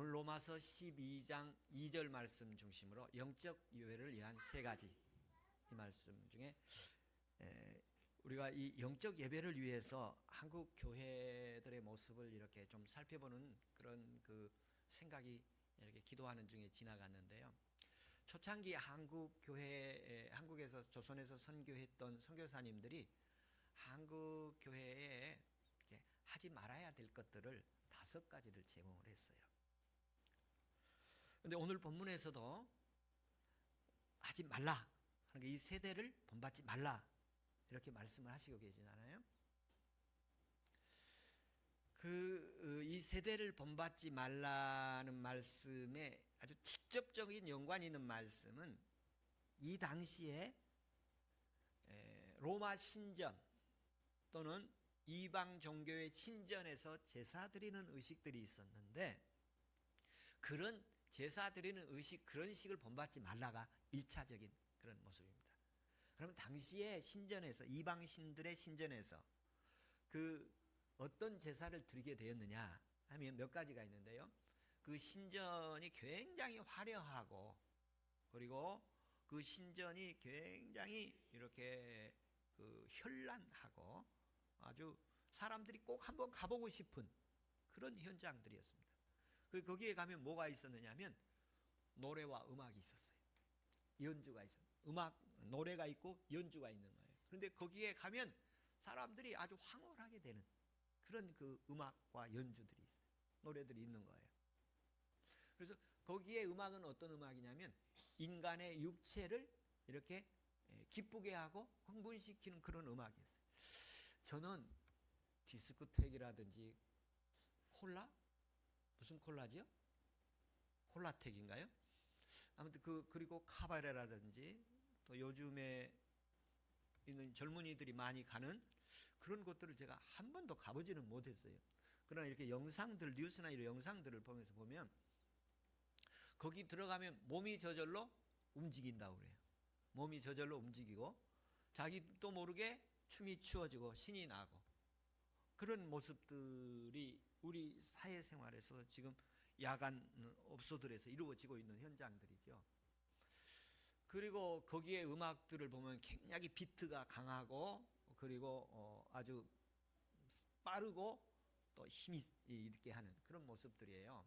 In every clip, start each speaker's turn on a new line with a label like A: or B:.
A: 오늘 로마서 12장 2절 말씀 중심으로 영적 예배를 위한 세 가지 이 말씀 중에 우리가 이 영적 예배를 위해서 한국 교회들의 모습을 이렇게 좀 살펴보는 그런 그 생각이 이렇게 기도하는 중에 지나갔는데요. 초창기 한국 교회, 한국에서 조선에서 선교했던 선교사님들이 한국 교회에 이렇게 하지 말아야 될 것들을 5가지를 제공을 했어요. 그런데 오늘 본문에서도 하지 말라 하는 게 이 세대를 본받지 말라 이렇게 말씀을 하시고 계시잖아요. 이 세대를 본받지 말라는 말씀에 아주 직접적인 연관이 있는 말씀은 이 당시에 로마 신전 또는 이방 종교의 신전에서 제사 드리는 의식들이 있었는데, 그런 제사 드리는 의식, 그런 식을 본받지 말라가 1차적인 그런 모습입니다. 그러면 당시에 신전에서, 이방 신들의 신전에서 그 어떤 제사를 드리게 되었느냐 하면 몇 가지가 있는데요. 그 신전이 굉장히 화려하고, 그리고 그 신전이 굉장히 이렇게 그 현란하고 아주 사람들이 꼭 한번 가보고 싶은 그런 현장들이었습니다. 그리고 거기에 가면 뭐가 있었느냐 하면 노래와 음악이 있었어요. 연주가 있었어요. 노래가 있고 연주가 있는 거예요. 그런데 거기에 가면 사람들이 아주 황홀하게 되는 그런 그 음악과 연주들이 있어요. 노래들이 있는 거예요. 그래서 거기에 음악은 어떤 음악이냐면 인간의 육체를 이렇게 기쁘게 하고 흥분시키는 그런 음악이었어요. 저는 디스코텍이라든지 콜라? 무슨 콜라지요? 콜라텍인가요? 아무튼 그리고 카바레라든지 또 요즘에 있는 젊은이들이 많이 가는 그런 곳들을 제가 한 번도 가보지는 못했어요. 그러나 이렇게 영상들, 뉴스나 이런 영상들을 보면서 보면 거기 들어가면 몸이 저절로 움직인다고 그래요. 몸이 저절로 움직이고 자기도 모르게 춤이 추어지고 신이 나고, 그런 모습들이 우리 사회생활에서 지금 야간 업소들에서 이루어지고 있는 현장들이죠. 그리고 거기에 음악들을 보면 굉장히 비트가 강하고, 그리고 아주 빠르고 또 힘이 있게 하는 그런 모습들이에요.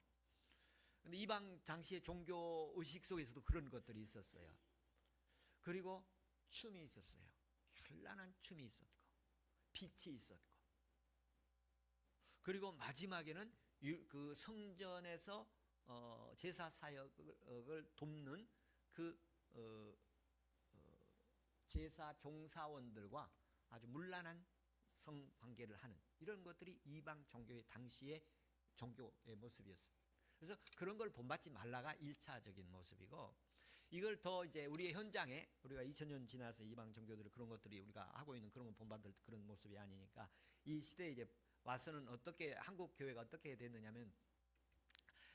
A: 근데 이방 당시의 종교 의식 속에서도 그런 것들이 있었어요. 그리고 춤이 있었어요. 현란한 춤이 있었고 빛이 있었고, 그리고 마지막에는 그 성전에서 제사 사역을 돕는 그 제사 종사원들과 아주 문란한 성관계를 하는 이런 것들이 이방 종교의 당시의 종교의 모습이었습니다. 그래서 그런 걸 본받지 말라가 1차적인 모습이고, 이걸 더 이제 우리의 현장에, 우리가 2000년 지나서 이방 종교들 그런 것들이 우리가 하고 있는 그런 건 본받을 그런 모습이 아니니까, 이 시대에 이제 와서는 어떻게 한국 교회가 어떻게 됐느냐면,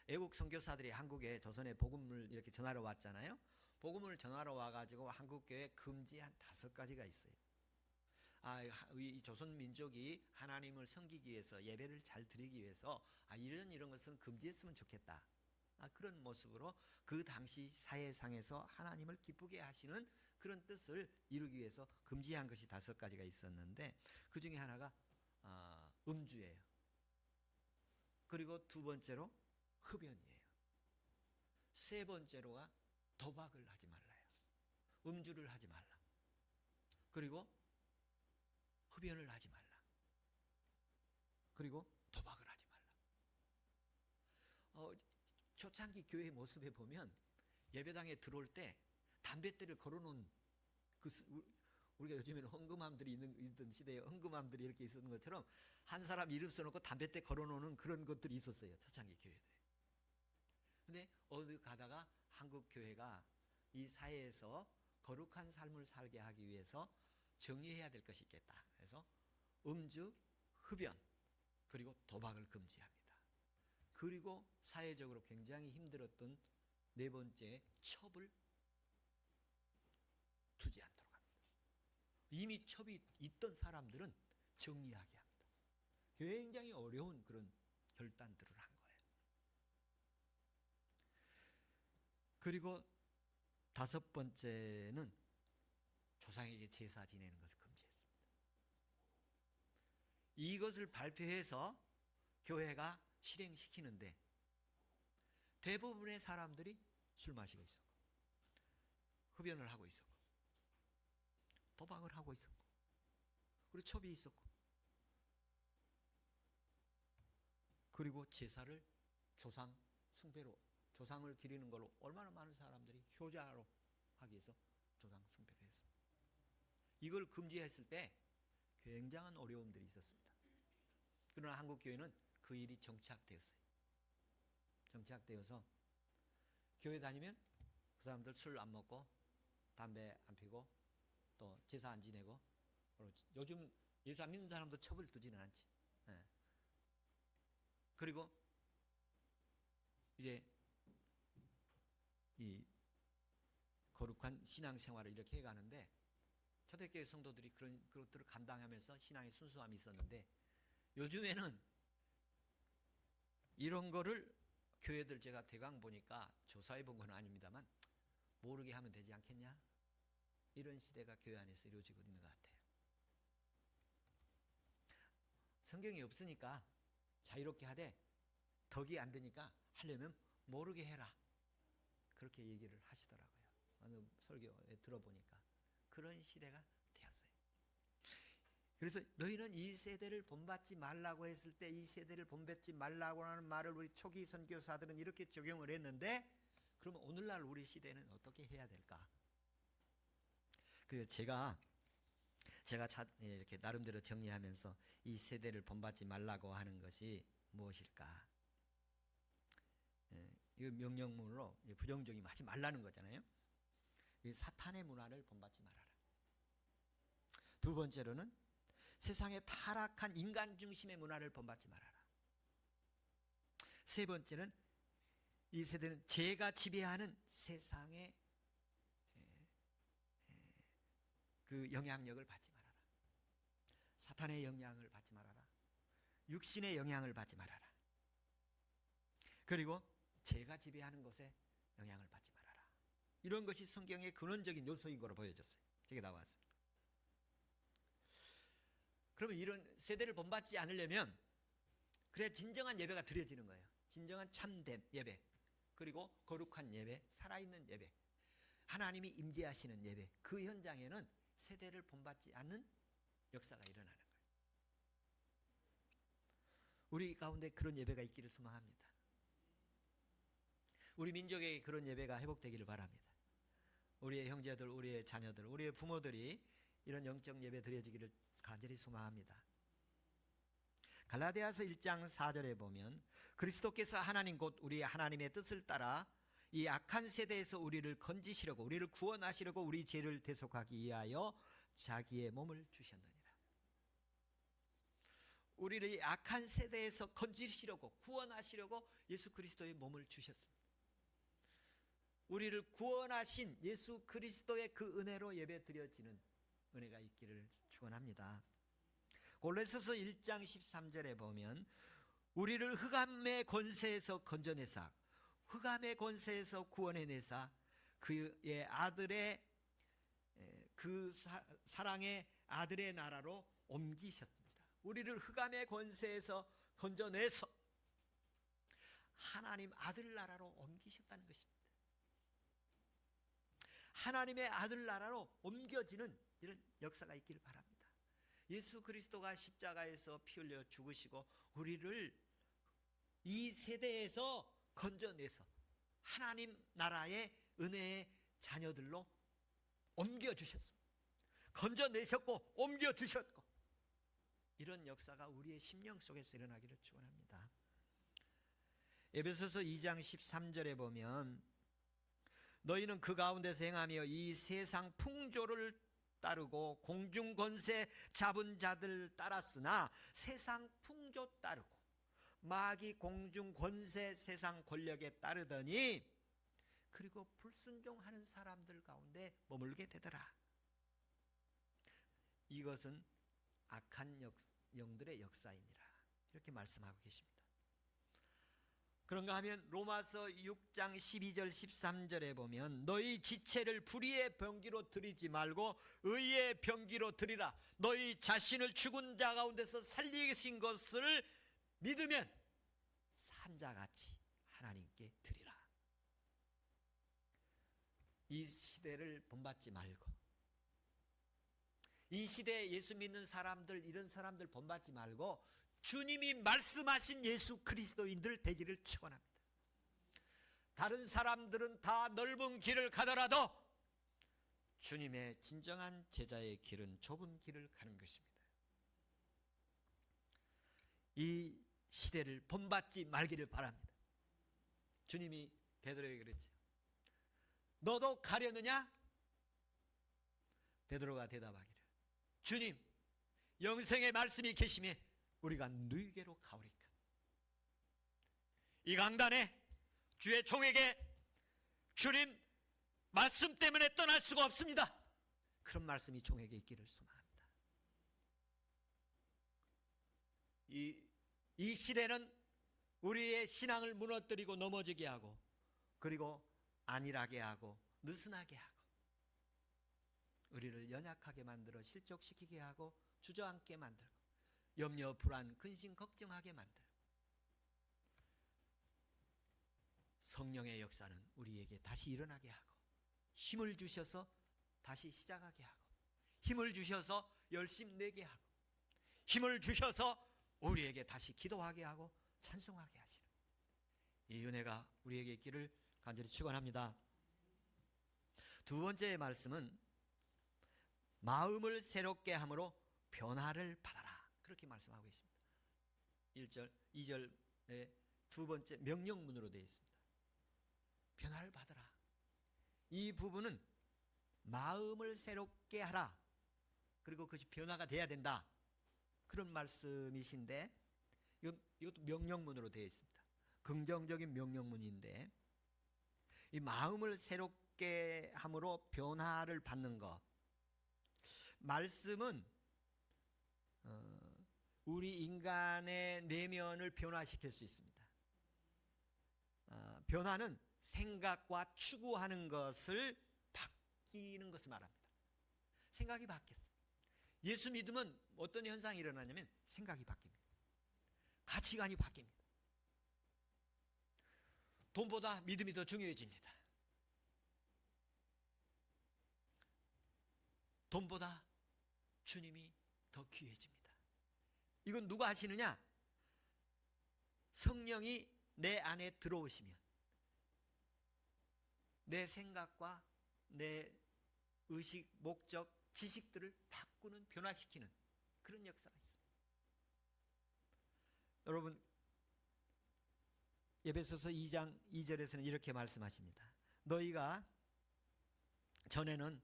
A: 외국 선교사들이 한국에 조선에 복음을 이렇게 전하러 왔잖아요. 복음을 전하러 와가지고 한국 교회 금지한 5가지가 있어요. 이 조선 민족이 하나님을 섬기기 위해서, 예배를 잘 드리기 위해서 이런 것은 금지했으면 좋겠다. 그런 모습으로 그 당시 사회상에서 하나님을 기쁘게 하시는 그런 뜻을 이루기 위해서 금지한 것이 5가지가 있었는데, 그 중에 하나가 음주예요. 그리고 2번째로 흡연이에요. 3번째로가 도박을 하지 말라요. 음주를 하지 말라. 그리고 흡연을 하지 말라. 그리고 도박을 하지 말라. 초창기 교회 모습에 보면 예배당에 들어올 때 담뱃대를 걸어놓은 우리가 요즘에는 헌금함들이 있던 시대에 헌금함들이 이렇게 있었는 것처럼 한 사람 이름 써놓고 담뱃대 걸어놓는 그런 것들이 있었어요. 초창기 교회들에. 근데 어디 가다가 한국 교회가 이 사회에서 거룩한 삶을 살게 하기 위해서 정리해야 될 것이 있겠다. 그래서 음주, 흡연, 그리고 도박을 금지합니다. 그리고 사회적으로 굉장히 힘들었던 4번째, 첩을 두지 않도록 합니다. 이미 첩이 있던 사람들은 정리하게 합니다. 굉장히 어려운 그런 결단들을 한 거예요. 그리고 다섯 번째는 조상에게 제사 지내는 것을 금지했습니다. 이것을 발표해서 교회가 실행시키는데 대부분의 사람들이 술 마시고 있었고, 흡연을 하고 있었고, 도박을 하고 있었고, 그리고 첩이 있었고, 그리고 제사를 조상 숭배로, 조상을 기리는 걸로 얼마나 많은 사람들이 효자로 하기 위해서 조상 숭배를 했습니다. 이걸 금지했을 때 굉장한 어려움들이 있었습니다. 그러나 한국 교회는 그 일이 정착되었어요. 정착되어서 교회 다니면 그 사람들 술 안 먹고 담배 안 피고 또 제사 안 지내고, 요즘 예수 안 믿는 사람도 첩을 두지는 않지. 예. 그리고 이제 이 거룩한 신앙생활을 이렇게 해가는데, 초대교회 성도들이 그런 것들을 감당하면서 신앙의 순수함이 있었는데, 요즘에는 이런 거를 교회들 제가 대강 보니까 조사해 본 건 아닙니다만 모르게 하면 되지 않겠냐, 이런 시대가 교회 안에서 이루어지고 있는 것 같아요. 성경이 없으니까 자유롭게 하되 덕이 안 되니까 하려면 모르게 해라, 그렇게 얘기를 하시더라고요. 어느 설교에 들어보니까 그런 시대가 되었어요. 그래서 너희는 이 세대를 본받지 말라고 했을 때 이 세대를 본받지 말라고 하는 말을 우리 초기 선교사들은 이렇게 적용을 했는데, 그러면 오늘날 우리 시대는 어떻게 해야 될까? 그래서 제가 이렇게 나름대로 정리하면서 이 세대를 본받지 말라고 하는 것이 무엇일까? 이 명령문으로 부정적인 하지 말라는 거잖아요. 이 사탄의 문화를 본받지 말아라. 두 번째로는 세상의 타락한 인간 중심의 문화를 본받지 말아라. 세 번째는 이 세대는 죄가 지배하는 세상의 그 영향력을 받지 말아라. 사탄의 영향을 받지 말아라. 육신의 영향을 받지 말아라. 그리고 죄가 지배하는 것에 영향을 받지 말아라. 이런 것이 성경의 근원적인 요소인 거로 보여졌어요. 저게 나왔습니다. 그러면 이런 세대를 본받지 않으려면, 그래야 진정한 예배가 드려지는 거예요. 진정한 참된 예배, 그리고 거룩한 예배, 살아있는 예배, 하나님이 임재하시는 예배, 그 현장에는 세대를 본받지 않는 역사가 일어나는 거예요. 우리 가운데 그런 예배가 있기를 소망합니다. 우리 민족에게 그런 예배가 회복되기를 바랍니다. 우리의 형제들, 우리의 자녀들, 우리의 부모들이 이런 영적 예배 드려지기를 간절히 소망합니다. 갈라디아서 1장 4절에 보면 그리스도께서 하나님 곧 우리 하나님의 뜻을 따라 이 악한 세대에서 우리를 건지시려고, 우리를 구원하시려고 우리 죄를 대속하기 위하여 자기의 몸을 주셨느니라. 우리를 이 악한 세대에서 건지시려고, 구원하시려고 예수 그리스도의 몸을 주셨습니다. 우리를 구원하신 예수 그리스도의 그 은혜로 예배 드려지는 은혜가 있기를 축원합니다. 골로새서 1장 13절에 보면 우리를 흑암의 권세에서 건져내사, 흑암의 권세에서 구원해내사 그의 아들의 그 사랑의 아들의 나라로 옮기셨습니다. 우리를 흑암의 권세에서 건져내서 하나님 아들 나라로 옮기셨다는 것입니다. 하나님의 아들 나라로 옮겨지는 이런 역사가 있기를 바랍니다. 예수 그리스도가 십자가에서 피 흘려 죽으시고 우리를 이 세대에서 건져내서 하나님 나라의 은혜의 자녀들로 옮겨주셨습니다. 건져내셨고 옮겨주셨고, 이런 역사가 우리의 심령 속에서 일어나기를 축원합니다. 에베소서 2장 13절에 보면 너희는 그 가운데서 행하며 이 세상 풍조를 따르고 공중 권세 잡은 자들 따랐으나 세상 풍조 따르고 마귀 공중 권세 세상 권력에 따르더니 그리고 불순종하는 사람들 가운데 머물게 되더라. 이것은 악한 영들의 역사이니라, 이렇게 말씀하고 계십니다. 그런가 하면 로마서 6장 12절 13절에 보면 너희 지체를 불의의 병기로 드리지 말고 의의 병기로 드리라. 너희 자신을 죽은 자 가운데서 살리신 것을 믿으면 산자같이 하나님께 드리라. 이 시대를 본받지 말고, 이 시대에 예수 믿는 사람들, 이런 사람들 본받지 말고 주님이 말씀하신 예수 그리스도인들 되기를 축원합니다. 다른 사람들은 다 넓은 길을 가더라도 주님의 진정한 제자의 길은 좁은 길을 가는 것입니다. 이 시대를 본받지 말기를 바랍니다. 주님이 베드로에게 그랬죠. 너도 가려느냐? 베드로가 대답하기를 주님, 영생의 말씀이 계시매 우리가 누이게로 가오리까. 이 강단에 주의 종에게 주님 말씀 때문에 떠날 수가 없습니다. 그런 말씀이 종에게 있기를 소망합니다. 이 시대는 우리의 신앙을 무너뜨리고 넘어지게 하고, 그리고 안일하게 하고 느슨하게 하고 우리를 연약하게 만들어 실족시키게 하고 주저앉게 만들고 염려, 불안, 근심, 걱정하게 만들고, 성령의 역사는 우리에게 다시 일어나게 하고 힘을 주셔서 다시 시작하게 하고 힘을 주셔서 열심 내게 하고 힘을 주셔서 우리에게 다시 기도하게 하고 찬송하게 하시는 이 은혜가 우리에게 있기를 간절히 축원합니다. 두 번째 말씀은 마음을 새롭게 함으로 변화를 받아라, 그렇게 말씀하고 있습니다. 1절, 2절에 두 번째 명령문으로 되어 있습니다. 변화를 받아라. 이 부분은 마음을 새롭게 하라, 그리고 그것이 변화가 돼야 된다, 그런 말씀이신데 이것도 명령문으로 되어 있습니다. 긍정적인 명령문인데 이 마음을 새롭게 함으로 변화를 받는 것, 말씀은 우리 인간의 내면을 변화시킬 수 있습니다. 변화는 생각과 추구하는 것을 바뀌는 것을 말합니다. 생각이 바뀌었어요. 예수 믿으면 어떤 현상이 일어나냐면 생각이 바뀝니다. 가치관이 바뀝니다. 돈보다 믿음이 더 중요해집니다. 돈보다 주님이 더 귀해집니다. 이건 누가 하시느냐? 성령이 내 안에 들어오시면 내 생각과 내 의식, 목적, 지식들을 바꾸는, 변화시키는 그런 역사가 있습니다. 여러분, 에베소서 2장 2절에서는 이렇게 말씀하십니다. 너희가 전에는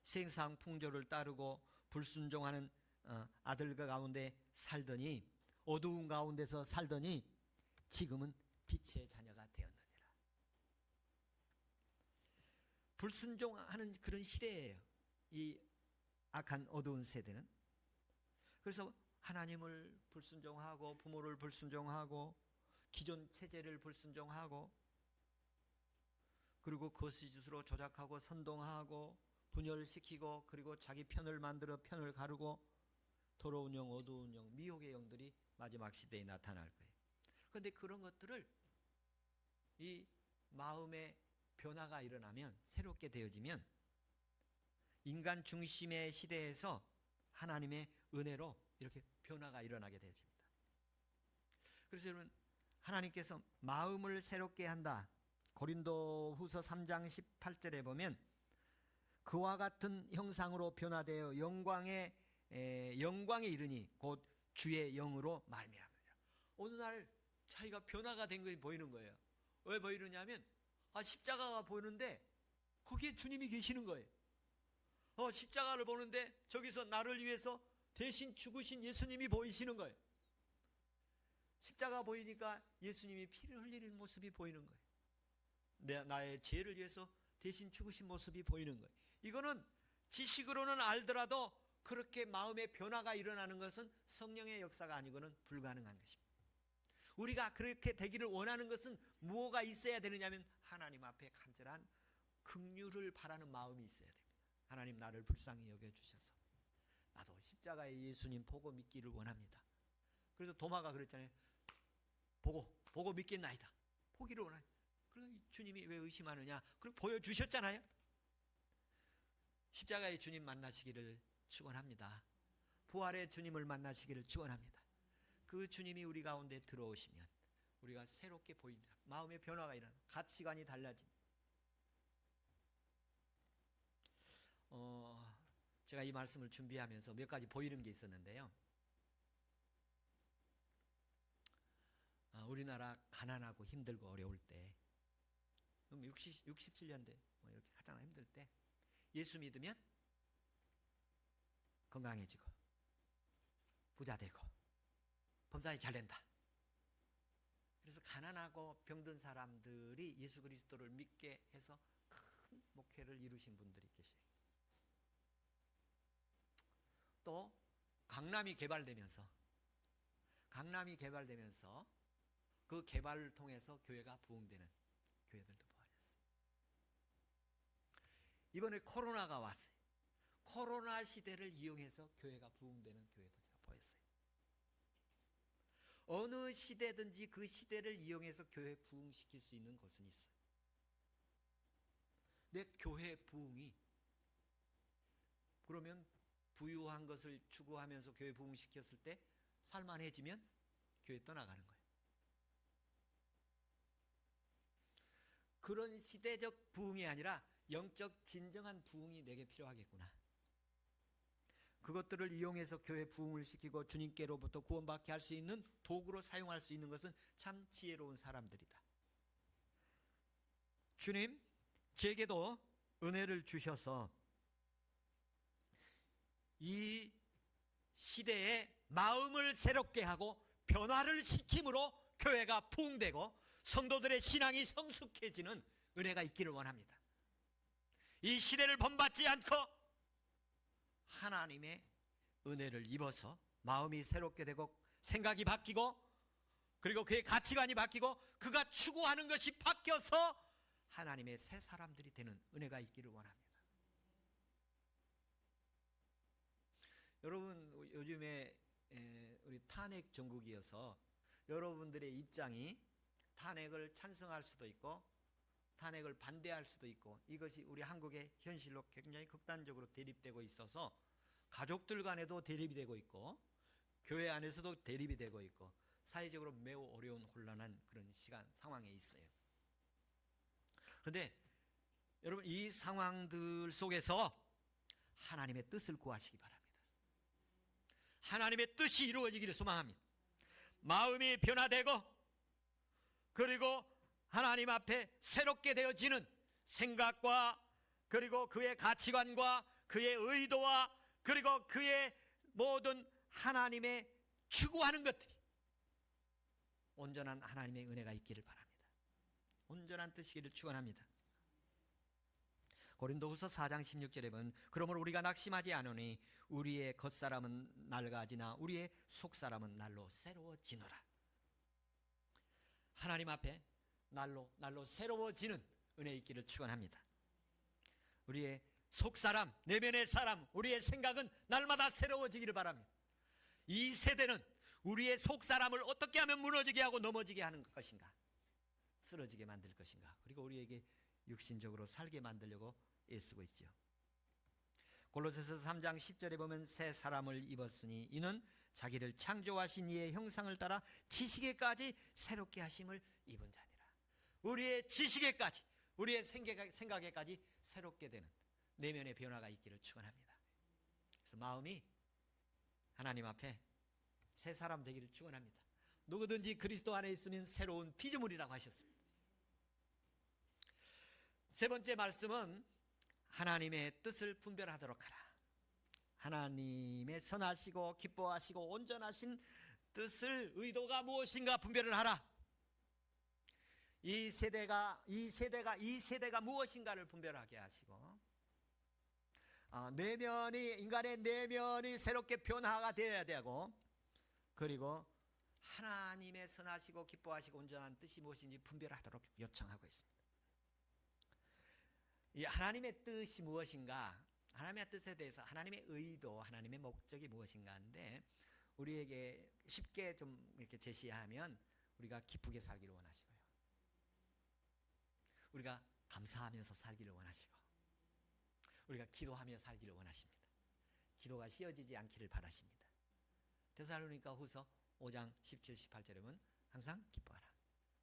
A: 세상 풍조를 따르고 불순종하는 아들과 가운데 살더니, 어두운 가운데서 살더니 지금은 빛의 자녀가 되었느니라. 불순종하는 그런 시대예요, 이 악한 어두운 세대는. 그래서 하나님을 불순종하고 부모를 불순종하고 기존 체제를 불순종하고, 그리고 거짓으로 조작하고 선동하고 분열시키고, 그리고 자기 편을 만들어 편을 가르고, 더러운 영, 어두운 영, 미혹의 영들이 마지막 시대에 나타날 거예요. 그런데 그런 것들을 이 마음의 변화가 일어나면, 새롭게 되어지면 인간 중심의 시대에서 하나님의 은혜로 이렇게 변화가 일어나게 되어집니다. 그래서 여러분, 하나님께서 마음을 새롭게 한다. 고린도후서 3장 18절에 보면 그와 같은 형상으로 변화되어 영광에 이르니 곧 주의 영으로 말미암으리라. 어느 날 자기가 변화가 된 것이 보이는 거예요. 왜 보이느냐면 십자가가 보이는데 거기에 주님이 계시는 거예요. 십자가를 보는데 저기서 나를 위해서 대신 죽으신 예수님이 보이시는 거예요. 십자가 보이니까 예수님이 피를 흘리는 모습이 보이는 거예요. 나의 죄를 위해서 대신 죽으신 모습이 보이는 거예요. 이거는 지식으로는 알더라도 그렇게 마음의 변화가 일어나는 것은 성령의 역사가 아니고는 불가능한 것입니다. 우리가 그렇게 되기를 원하는 것은 무엇가 있어야 되느냐면 하나님 앞에 간절한 긍휼을 바라는 마음이 있어야 됩니다. 하나님 나를 불쌍히 여겨주셔서 나도 십자가의 예수님 보고 믿기를 원합니다. 그래서 도마가 그랬잖아요. 보고 믿겠나이다. 보기를 원하니. 그럼 주님이 왜 의심하느냐? 그리고 보여주셨잖아요. 십자가의 주님 만나시기를 축원합니다. 부활의 주님을 만나시기를 축원합니다. 그 주님이 우리 가운데 들어오시면 우리가 새롭게 보입니다. 마음의 변화가 일어나고 가치관이 달라집니다. 제가 이 말씀을 준비하면서 몇 가지 보이는 게 있었는데요. 우리나라 가난하고 힘들고 어려울 때 67년대 이렇게 가장 힘들 때 예수 믿으면 건강해지고 부자 되고 범사에 잘 된다. 그래서 가난하고 병든 사람들이 예수 그리스도를 믿게 해서 큰 목회를 이루신 분들이 계세요. 또 강남이 개발되면서 그 개발을 통해서 교회가 부흥되는 교회들도 보았어요. 이번에 코로나가 왔어요. 코로나 시대를 이용해서 교회가 부흥되는 교회도 제가 보였어요. 어느 시대든지 그 시대를 이용해서 교회 부흥시킬 수 있는 것은 있어요. 내 교회 부흥이 그러면 부유한 것을 추구하면서 교회 부흥시켰을 때 살만해지면 교회 떠나가는 거예요. 그런 시대적 부흥이 아니라 영적 진정한 부흥이 내게 필요하겠구나. 그것들을 이용해서 교회 부흥을 시키고 주님께로부터 구원받게 할 수 있는 도구로 사용할 수 있는 것은 참 지혜로운 사람들이다. 주님, 제게도 은혜를 주셔서 이 시대에 마음을 새롭게 하고 변화를 시킴으로 교회가 부흥되고 성도들의 신앙이 성숙해지는 은혜가 있기를 원합니다. 이 시대를 본받지 않고 하나님의 은혜를 입어서 마음이 새롭게 되고 생각이 바뀌고 그리고 그의 가치관이 바뀌고 그가 추구하는 것이 바뀌어서 하나님의 새 사람들이 되는 은혜가 있기를 원합니다. 여러분, 요즘에 우리 탄핵 정국이어서 여러분들의 입장이 탄핵을 찬성할 수도 있고 탄핵을 반대할 수도 있고 이것이 우리 한국의 현실로 굉장히 극단적으로 대립되고 있어서 가족들 간에도 대립이 되고 있고 교회 안에서도 대립이 되고 있고 사회적으로 매우 어려운 혼란한 그런 상황에 있어요. 그런데 여러분, 이 상황들 속에서 하나님의 뜻을 구하시기 바랍니다. 하나님의 뜻이 이루어지기를 소망합니다. 마음이 변화되고 그리고 하나님 앞에 새롭게 되어지는 생각과 그리고 그의 가치관과 그의 의도와 그리고 그의 모든 하나님의 추구하는 것들이 온전한 하나님의 은혜가 있기를 바랍니다. 온전한 뜻이기를 축원합니다. 고린도후서 4장 16절에 보면 그러므로 우리가 낙심하지 않으니 우리의 겉사람은 낡아지나 우리의 속사람은 날로 새로워지노라. 하나님 앞에 날로 새로워지는 은혜 있기를 축원합니다. 우리의 속사람, 내면의 사람, 우리의 생각은 날마다 새로워지기를 바랍니다. 이 세대는 우리의 속사람을 어떻게 하면 무너지게 하고 넘어지게 하는 것인가, 쓰러지게 만들 것인가, 그리고 우리에게 육신적으로 살게 만들려고 애쓰고 있죠. 골로새서 3장 10절에 보면 새 사람을 입었으니 이는 자기를 창조하신 이의 형상을 따라 지식에까지 새롭게 하심을 입은 자니라. 우리의 지식에까지, 우리의 생각에까지 새롭게 되는 내면의 변화가 있기를 축원합니다. 그래서 마음이 하나님 앞에 새 사람 되기를 축원합니다. 누구든지 그리스도 안에 있으면 새로운 피조물이라고 하셨습니다. 세 번째 말씀은 하나님의 뜻을 분별하도록 하라. 하나님의 선하시고 기뻐하시고 온전하신 뜻을, 의도가 무엇인가 분별을 하라. 이 세대가 무엇인가를 분별하게 하시고 인간의 내면이 새롭게 변화가 되어야 되고 그리고 하나님의 선하시고 기뻐하시고 온전한 뜻이 무엇인지 분별하도록 요청하고 있습니다. 이 하나님의 뜻이 무엇인가, 하나님의 뜻에 대해서 하나님의 의도, 하나님의 목적이 무엇인가 하는데, 우리에게 쉽게 좀 이렇게 제시하면 우리가 기쁘게 살기를 원하시고요, 우리가 감사하면서 살기를 원하시고, 우리가 기도하며 살기를 원하십니다. 기도가 쉬어지지 않기를 바라십니다. 데살로니가 후서 5장 17, 18절에 보면 항상 기뻐하라,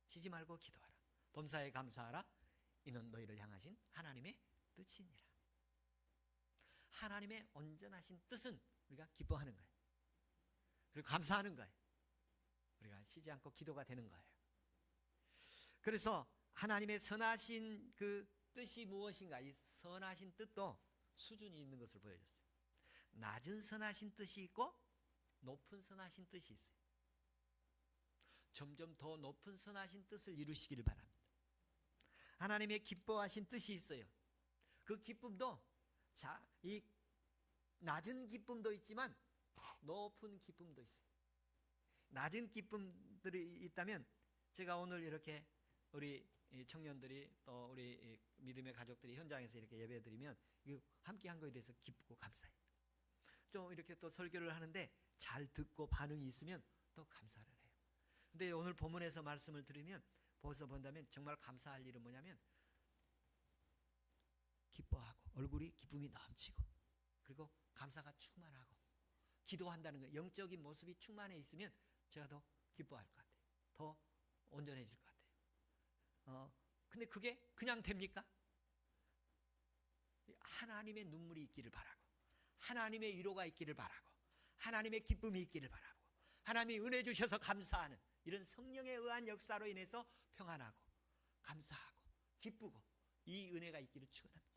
A: 쉬지 말고 기도하라, 범사에 감사하라, 이는 너희를 향하신 하나님의 뜻이니라. 하나님의 온전하신 뜻은 우리가 기뻐하는 거예요. 그리고 감사하는 거예요. 우리가 쉬지 않고 기도가 되는 거예요. 그래서 하나님의 선하신 그 뜻이 무엇인가, 이 선하신 뜻도 수준이 있는 것을 보여줬어요. 낮은 선하신 뜻이 있고 높은 선하신 뜻이 있어요. 점점 더 높은 선하신 뜻을 이루시기를 바랍니다. 하나님의 기뻐하신 뜻이 있어요. 그 기쁨도 이 낮은 기쁨도 있지만 높은 기쁨도 있어요. 낮은 기쁨들이 있다면, 제가 오늘 이렇게 우리 청년들이 또 우리 믿음의 가족들이 현장에서 이렇게 예배드리면 함께 한 거에 대해서 기쁘고 감사해요. 좀 이렇게 또 설교를 하는데 잘 듣고 반응이 있으면 또 감사를 해요. 근데 오늘 본문에서 말씀을 들으면, 벌써 본다면 정말 감사할 일은 뭐냐면, 기뻐하고 얼굴이 기쁨이 넘치고, 그리고 감사가 충만하고 기도한다는 거, 영적인 모습이 충만해 있으면 제가 더 기뻐할 것 같아요. 더 온전해질 것 같아요. 근데 그게 그냥 됩니까? 하나님의 눈물이 있기를 바라고, 하나님의 위로가 있기를 바라고, 하나님의 기쁨이 있기를 바라고, 하나님이 은혜 주셔서 감사하는 이런 성령에 의한 역사로 인해서 평안하고 감사하고 기쁘고 이 은혜가 있기를 축원합니다.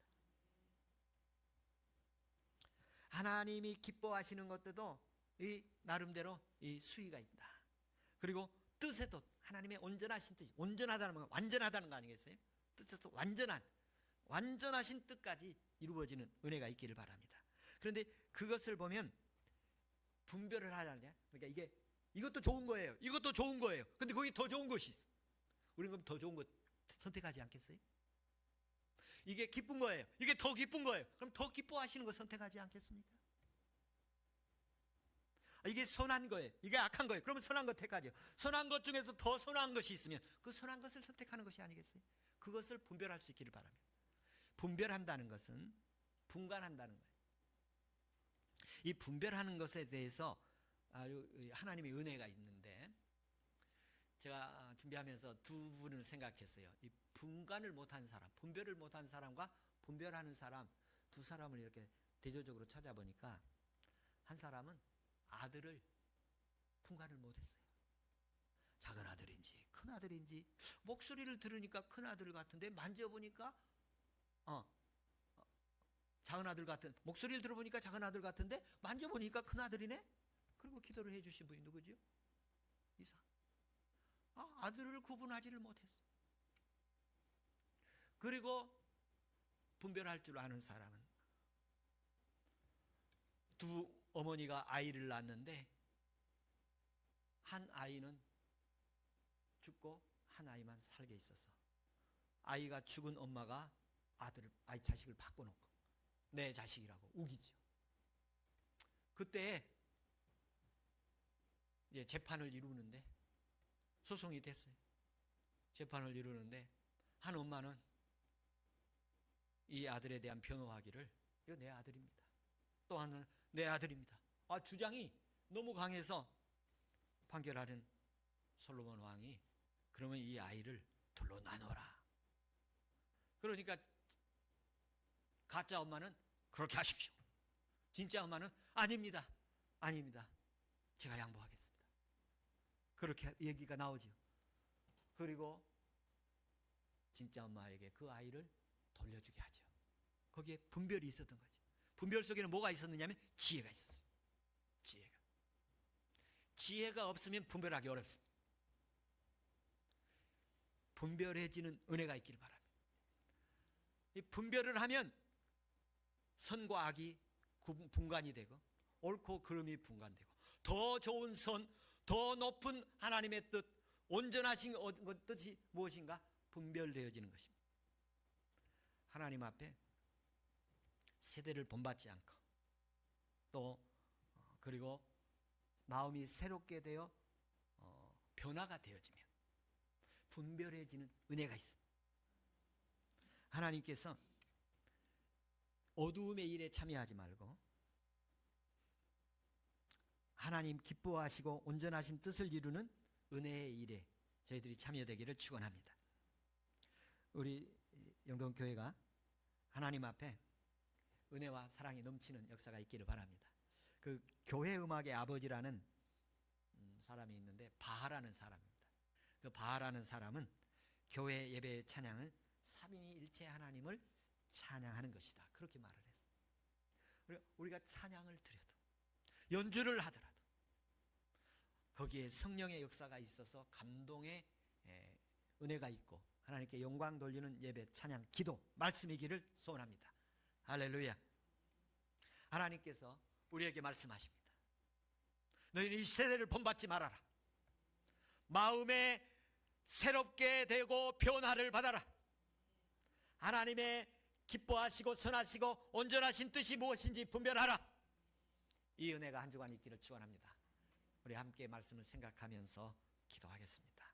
A: 하나님이 기뻐하시는 것들도 이 나름대로 이 수위가 있다. 그리고 뜻에도 하나님의 온전하신 뜻이, 온전하다는 건 완전하다는 거 아니겠어요? 뜻에서 완전하신 뜻까지 이루어지는 은혜가 있기를 바랍니다. 그런데 그것을 보면 분별을 하자냐? 그러니까 이것도 좋은 거예요, 이것도 좋은 거예요. 근데 거기 더 좋은 것이 있어. 우리는 그럼 더 좋은 것 선택하지 않겠어요? 이게 기쁜 거예요, 이게 더 기쁜 거예요. 그럼 더 기뻐하시는 거 선택하지 않겠습니까? 이게 선한 거예요, 이게 악한 거예요. 그러면 선한 것 택하죠. 선한 것 중에서 더 선한 것이 있으면 그 선한 것을 선택하는 것이 아니겠어요? 그것을 분별할 수 있기를 바랍니다. 분별한다는 것은 분간한다는 거예요. 이 분별하는 것에 대해서 하나님의 은혜가 있는데, 제가 준비하면서 두 분을 생각했어요. 이 분간을 못한 사람, 분별을 못한 사람과 분별하는 사람, 두 사람을 이렇게 대조적으로 찾아보니까, 한 사람은 아들을 분간을 못했어요. 작은 아들인지 큰 아들인지, 목소리를 들으니까 큰 아들 같은데 만져보니까 작은 아들 같은, 목소리를 들어보니까 작은 아들 같은데 만져보니까 큰 아들이네. 그리고 기도를 해주신 분이 누구죠? 이삭. 아들을 구분하지를 못했어. 그리고 분별할 줄 아는 사람은, 두 어머니가 아이를 낳았는데 한 아이는 죽고 한 아이만 살게 있어서, 아이가 죽은 엄마가 아이 자식을 바꿔놓고 내 자식이라고 우기죠. 그때 이제 재판을 이루는데, 소송이 됐어요. 재판을 이루는데 한 엄마는 이 아들에 대한 변호하기를, 이거 내 아들입니다, 또 하나는 내 아들입니다. 주장이 너무 강해서 판결하는 솔로몬 왕이, 그러면 이 아이를 둘로 나눠라. 그러니까 가짜 엄마는 그렇게 하십시오, 진짜 엄마는 아닙니다, 제가 양보하겠습니다. 그렇게 얘기가 나오죠. 그리고 진짜 엄마에게 그 아이를 돌려주게 하죠. 거기에 분별이 있었던 거죠. 분별 속에는 뭐가 있었느냐면 지혜가 있었어요. 지혜가 없으면 분별하기 어렵습니다. 분별해지는 은혜가 있기를 바랍니다. 이 분별을 하면 선과 악이 분간이 되고, 옳고 그름이 분간되고, 더 좋은 선, 더 높은 하나님의 뜻, 온전하신 뜻이 무엇인가? 분별되어지는 것입니다. 하나님 앞에 세대를 본받지 않고 또 그리고 마음이 새롭게 되어 변화가 되어지면 분별해지는 은혜가 있습니다. 하나님께서 어두움의 일에 참여하지 말고 하나님 기뻐하시고 온전하신 뜻을 이루는 은혜의 일에 저희들이 참여되기를 축원합니다. 우리 영동교회가 하나님 앞에 은혜와 사랑이 넘치는 역사가 있기를 바랍니다. 그 교회 음악의 아버지라는 사람이 있는데 바하라는 사람입니다. 그 바하라는 사람은 교회 예배 찬양은 삼위일체 하나님을 찬양하는 것이다, 그렇게 말을 했어요. 우리가 찬양을 드려도 연주를 하더라도 거기에 성령의 역사가 있어서 감동의 은혜가 있고 하나님께 영광 돌리는 예배, 찬양, 기도, 말씀이기를 소원합니다. 할렐루야. 하나님께서 우리에게 말씀하십니다. 너희는 이 세대를 본받지 말아라. 마음에 새롭게 되고 변화를 받아라. 하나님의 기뻐하시고 선하시고 온전하신 뜻이 무엇인지 분별하라. 이 은혜가 한 주간 있기를 축원합니다. 우리 함께 말씀을 생각하면서 기도하겠습니다.